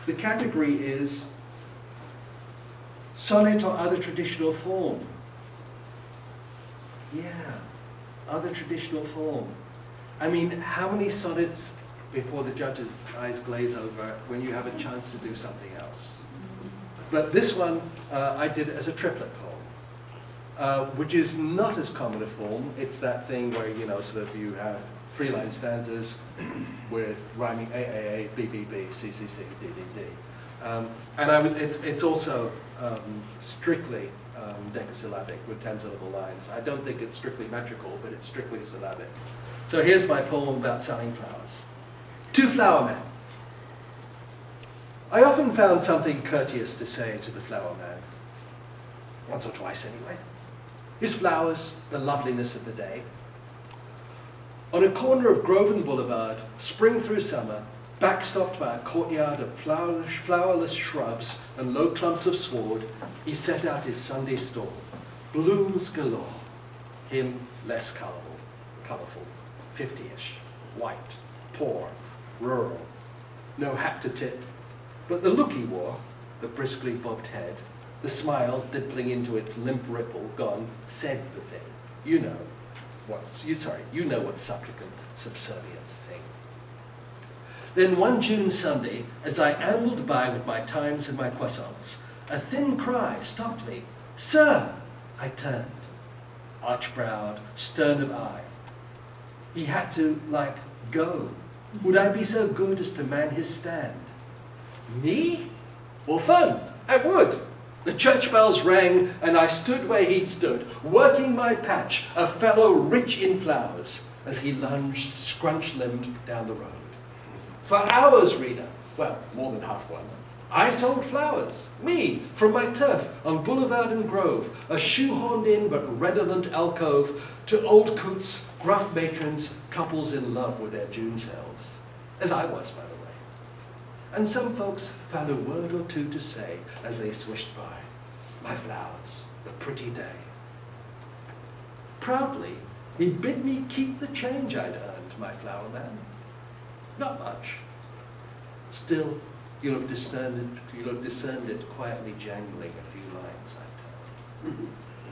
The category is sonnet or other traditional form. Yeah, other traditional form. I mean, how many sonnets before the judge's eyes glaze over when you have a chance to do something else? But this one I did as a triplet poem, which is not as common a form. It's that thing where, you know, sort of you have 3-line stanzas with rhyming AAA, BBB, CCC, DDD. And it's also strictly decasyllabic with 10-syllable lines. I don't think it's strictly metrical, but it's strictly syllabic. So here's my poem about selling flowers. To Flowermen. I often found something courteous to say to the flowerman, once or twice anyway. His flowers, the loveliness of the day. On a corner of Grove and Boulevard, spring through summer, backstopped by a courtyard of flowerless shrubs and low clumps of sward, he set out his Sunday stall. Blooms galore, him less colourful, 50-ish, white, poor, rural, no hat to tip, but the look he wore, the briskly bobbed head, the smile dimpling into its limp ripple gone, said the thing. You know what's supplicant, subservient thing. Then one June Sunday, as I ambled by with my Times and my croissants, a thin cry stopped me. Sir! I turned, arch-browed, stern of eye. He had to, like, go. Would I be so good as to man his stand? Me? Well, fun, I would. The church bells rang, and I stood where he'd stood, working my patch, a fellow rich in flowers, as he lunged, scrunch-limbed down the road. For hours, reader, well, more than half one, I sold flowers, me, from my turf on Boulevard and Grove, a shoehorned-in but redolent alcove, to old coots, gruff matrons, couples in love with their June selves, as I was, by the way. And some folks found a word or two to say as they swished by. My flowers, the pretty day. Proudly, he bid me keep the change I'd earned, my flower man. Not much. Still, you'll have discerned it quietly jangling a few lines I turned.